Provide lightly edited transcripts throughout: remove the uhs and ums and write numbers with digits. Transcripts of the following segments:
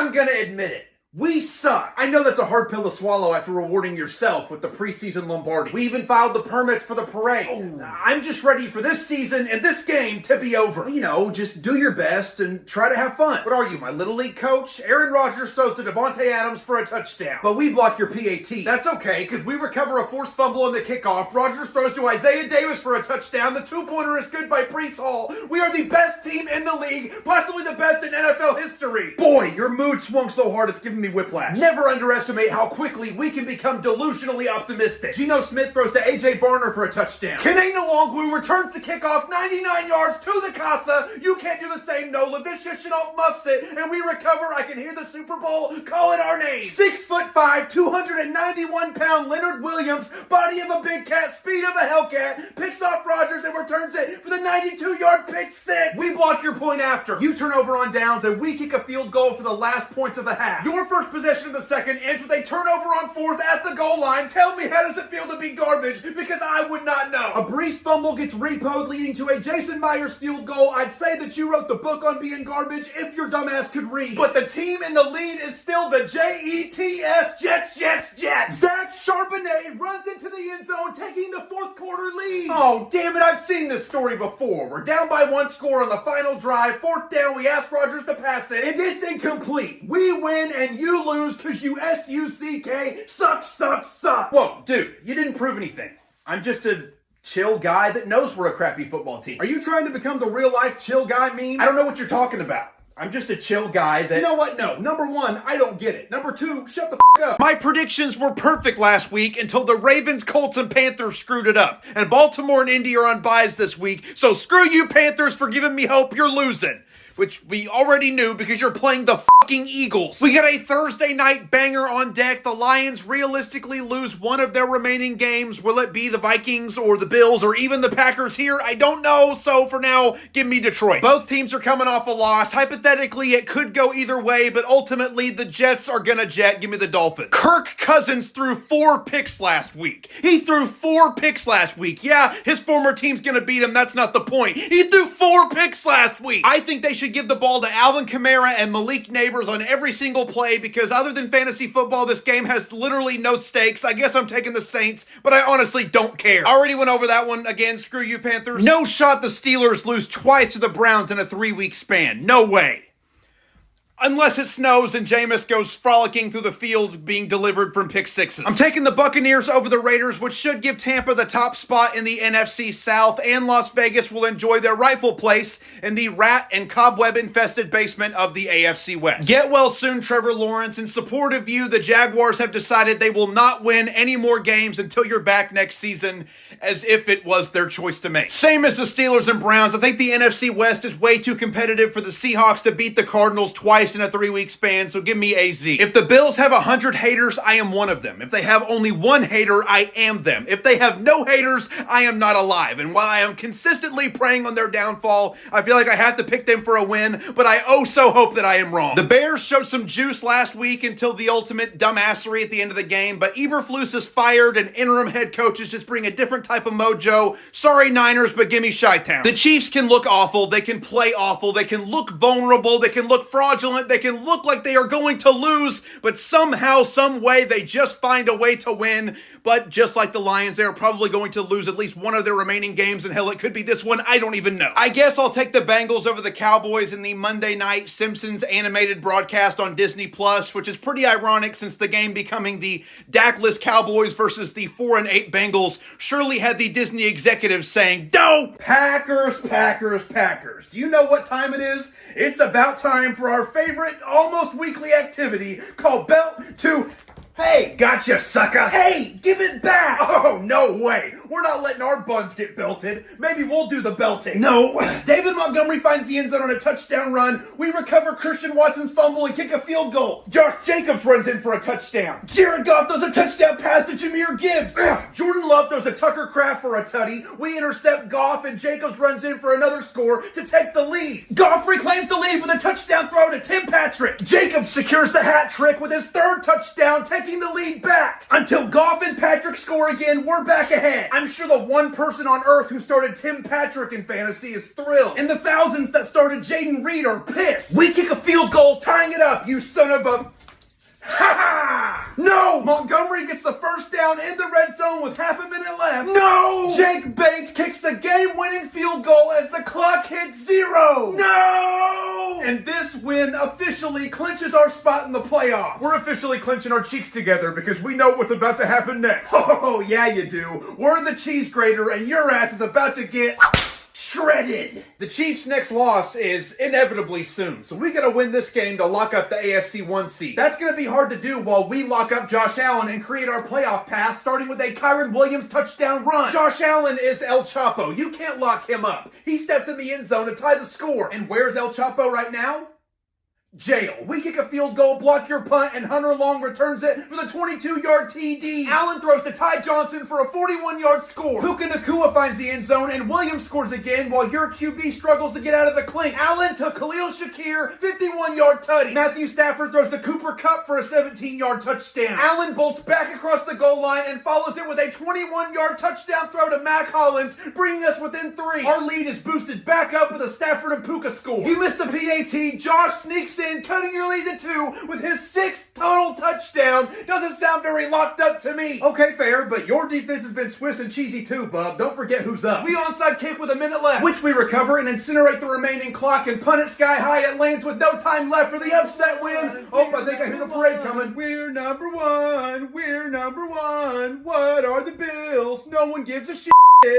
I'm gonna admit it. We suck. I know that's a hard pill to swallow after rewarding yourself with the preseason Lombardi. We even filed the permits for the parade. I'm just ready for this season and this game to be over. You know, just do your best and try to have fun. What are you, my Little League coach? Aaron Rodgers throws to Devontae Adams for a touchdown. But we block your PAT. That's okay, because we recover a forced fumble on the kickoff. Rodgers throws to Isaiah Davis for a touchdown. The two-pointer is good by Breece Hall. We are the best team in the league, possibly the best in NFL history. Boy, your mood swung so hard it's giving me whiplash. Never underestimate how quickly we can become delusionally optimistic. Geno Smith throws to AJ Barner for a touchdown. Kene Nwangwu returns the kickoff 99 yards to the casa. You can't do the same. No, Laviska Shenault muffs it, and we recover. I can hear the Super Bowl calling our name. 6'5", 291-pound Leonard Williams, body of a big cat, speed of a Hellcat, picks off Rodgers and returns it for the 92-yard pick six. We block your point after. You turn over on downs, and we kick a field goal for the last points of the half. Your first possession of the second ends with a turnover on fourth at the goal line. Tell me, how does it feel to be garbage? Because I would not know. A Breece fumble gets repoed, leading to a Jason Myers field goal. I'd say that you wrote the book on being garbage if your dumbass could read. But the team in the lead is still the Jets, Jets. Zach Charbonnet runs into the end zone, taking the fourth quarter lead. Oh, damn it, I've seen this story before. We're down by one score on the final drive. Fourth down, we ask Rodgers to pass it, and it's incomplete. We win, and you lose because you S-U-C-K suck. Whoa, dude, you didn't prove anything. I'm just a chill guy that knows we're a crappy football team. Are you trying to become the real-life chill guy meme? I don't know what you're talking about. I'm just a chill guy that... You know what? No. Number one, I don't get it. Number two, shut the f*** up. My predictions were perfect last week until the Ravens, Colts, and Panthers screwed it up. And Baltimore and Indy are on byes this week, so screw you, Panthers, for giving me hope. You're losing. Which we already knew because you're playing the fucking Eagles. We got a Thursday night banger on deck. The Lions realistically lose one of their remaining games. Will it be the Vikings or the Bills or even the Packers here? I don't know. So for now, give me Detroit. Both teams are coming off a loss. Hypothetically, it could go either way, but ultimately the Jets are gonna jet. Give me the Dolphins. Kirk Cousins threw 4 picks last week. He threw 4 picks last week. Yeah, his former team's gonna beat him. That's not the point. He threw 4 picks last week. I think they should give the ball to Alvin Kamara and Malik Neighbors on every single play because other than fantasy football, this game has literally no stakes. I guess I'm taking the Saints, but I honestly don't care. I already went over that one. Again, screw you, Panthers. No shot the Steelers lose twice to the Browns in a 3-week span. No way. Unless it snows and Jameis goes frolicking through the field being delivered from pick sixes. I'm taking the Buccaneers over the Raiders, which should give Tampa the top spot in the NFC South, and Las Vegas will enjoy their rightful place in the rat and cobweb-infested basement of the AFC West. Get well soon, Trevor Lawrence. In support of you, the Jaguars have decided they will not win any more games until you're back next season, as if it was their choice to make. Same as the Steelers and Browns. I think the NFC West is way too competitive for the Seahawks to beat the Cardinals twice in a 3-week span, so give me AZ. If the Bills have 100 haters, I am one of them. If they have only one hater, I am them. If they have no haters, I am not alive. And while I am consistently preying on their downfall, I feel like I have to pick them for a win, but I oh so hope that I am wrong. The Bears showed some juice last week until the ultimate dumbassery at the end of the game, but Eberflus is fired and interim head coaches just bring a different type of mojo. Sorry, Niners, but give me Chi-Town. The Chiefs can look awful, they can play awful, they can look vulnerable, they can look fraudulent, they can look like they are going to lose, but somehow, some way, they just find a way to win. But just like the Lions, they are probably going to lose at least one of their remaining games, and hell, it could be this one. I don't even know. I guess I'll take the Bengals over the Cowboys in the Monday night Simpsons animated broadcast on Disney Plus, which is pretty ironic since the game becoming the Dakless Cowboys versus the 4-8 Bengals surely had the Disney executives saying, "Dope! Packers. Do you know what time it is? It's about time for our favorite, almost weekly activity called Belt to... Hey, gotcha, sucker. Hey, give it back. Oh, no way. We're not letting our buns get belted. Maybe we'll do the belting. No. David Montgomery finds the end zone on a touchdown run. We recover Christian Watson's fumble and kick a field goal. Josh Jacobs runs in for a touchdown. Jared Goff throws a touchdown pass to Jahmyr Gibbs. Jordan Love throws a Tucker Kraft for a tutty. We intercept Goff and Jacobs runs in for another score to take the lead. Goff reclaims the lead with a touchdown throw to Tim Patrick. Jacobs secures the hat trick with his third touchdown, taking the lead back. Until Goff and Patrick score again, we're back ahead. I'm sure the one person on earth who started Tim Patrick in fantasy is thrilled. And the thousands that started Jaden Reed are pissed. We kick a field goal, tying it up, you son of a... Ha ha! No! Montgomery gets the first down in the red zone with half a minute left. No! Jake Bates kicks the game-winning field goal as the clock hits 0. No! And this win officially clinches our spot in the playoffs. We're officially clinching our cheeks together because we know what's about to happen next. Oh, yeah, you do. We're the cheese grater and your ass is about to get... shredded. The Chiefs' next loss is inevitably soon, so we gotta win this game to lock up the AFC 1 seed. That's gonna be hard to do while we lock up Josh Allen and create our playoff path, starting with a Kyren Williams touchdown run. Josh Allen is El Chapo. You can't lock him up. He steps in the end zone to tie the score. And where's El Chapo right now? Jail. We kick a field goal, block your punt, and Hunter Long returns it for the 22-yard TD. Allen throws to Ty Johnson for a 41-yard score. Puka Nacua finds the end zone, and Williams scores again while your QB struggles to get out of the clink. Allen to Khalil Shakir, 51-yard tutty. Matthew Stafford throws to Cooper Kupp for a 17-yard touchdown. Allen bolts back across the goal line and follows it with a 21-yard touchdown throw to Mac Hollins, bringing us within 3. Our lead is boosted back up with a Stafford and Puka score. You missed the PAT. Josh sneaks in, cutting your lead to 2 with his 6th total touchdown. Doesn't sound very locked up to me. Okay, fair, but your defense has been Swiss and cheesy too, bub. Don't forget who's up. We onside kick with a minute left, which we recover and incinerate the remaining clock and punt it sky high. It lands with no time left for the upset win. Oh, I think I hear the parade coming. We're number 1. We're number 1. What are the Bills? No one gives a shit.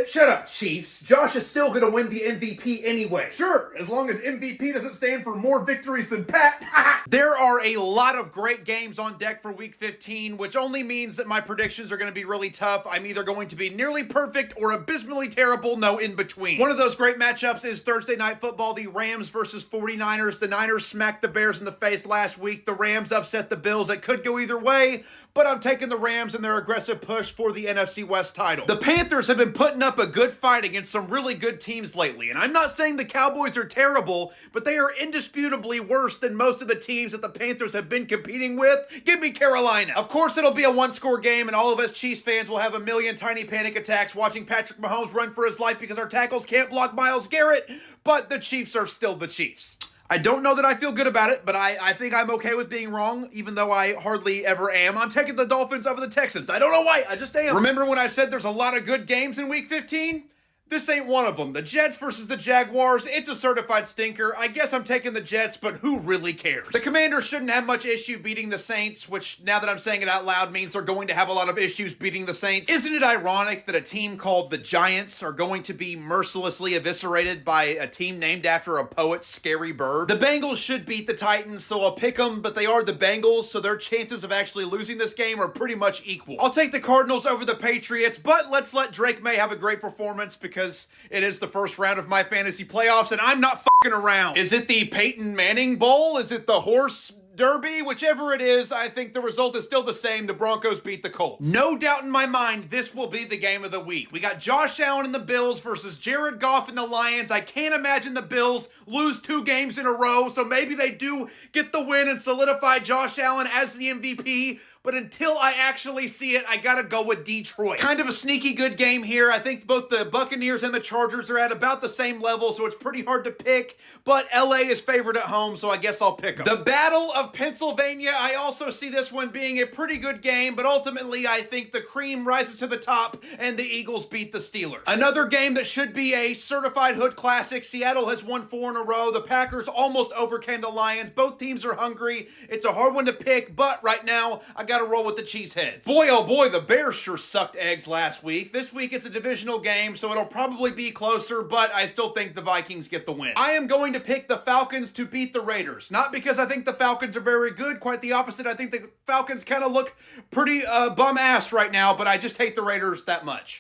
Shut up, Chiefs. Josh is still going to win the MVP anyway. Sure, as long as MVP doesn't stand for more victories than Pat. There are a lot of great games on deck for Week 15, which only means that my predictions are going to be really tough. I'm either going to be nearly perfect or abysmally terrible, no in between. One of those great matchups is Thursday Night Football, the Rams versus 49ers. The Niners smacked the Bears in the face last week. The Rams upset the Bills. It could go either way, but I'm taking the Rams and their aggressive push for the NFC West title. The Panthers have been putting up a good fight against some really good teams lately, and I'm not saying the Cowboys are terrible, but they are indisputably worse than most of the teams that the Panthers have been competing with. Give me Carolina. Of course, it'll be a one-score game, and all of us Chiefs fans will have a million tiny panic attacks watching Patrick Mahomes run for his life because our tackles can't block Myles Garrett, but the Chiefs are still the Chiefs. I don't know that I feel good about it, but I think I'm okay with being wrong, even though I hardly ever am. I'm taking the Dolphins over the Texans. I don't know why, I just am. Remember when I said there's a lot of good games in Week 15? This ain't one of them. The Jets versus the Jaguars, it's a certified stinker. I guess I'm taking the Jets, but who really cares? The Commanders shouldn't have much issue beating the Saints, which, now that I'm saying it out loud, means they're going to have a lot of issues beating the Saints. Isn't it ironic that a team called the Giants are going to be mercilessly eviscerated by a team named after a poet's scary bird? The Bengals should beat the Titans, so I'll pick them, but they are the Bengals, so their chances of actually losing this game are pretty much equal. I'll take the Cardinals over the Patriots, but let's let Drake May have a great performance because it is the first round of my fantasy playoffs, and I'm not fucking around. Is it the Peyton Manning Bowl? Is it the Horse Derby? Whichever it is, I think the result is still the same. The Broncos beat the Colts. No doubt in my mind, this will be the game of the week. We got Josh Allen and the Bills versus Jared Goff and the Lions. I can't imagine the Bills lose 2 games in a row, so maybe they do get the win and solidify Josh Allen as the MVP. But until I actually see it, I gotta go with Detroit. Kind of a sneaky good game here. I think both the Buccaneers and the Chargers are at about the same level, so it's pretty hard to pick. But LA is favored at home, so I guess I'll pick them. The Battle of Pennsylvania, I also see this one being a pretty good game, but ultimately I think the cream rises to the top and the Eagles beat the Steelers. Another game that should be a certified hood classic. Seattle has won 4 in a row. The Packers almost overcame the Lions. Both teams are hungry. It's a hard one to pick, but right now I got to roll with the Cheeseheads. Boy, oh boy, the Bears sure sucked eggs last week. This week it's a divisional game, so it'll probably be closer, but I still think the Vikings get the win. I am going to pick the Falcons to beat the Raiders. Not because I think the Falcons are very good, quite the opposite. I think the Falcons kind of look pretty bum-ass right now, but I just hate the Raiders that much.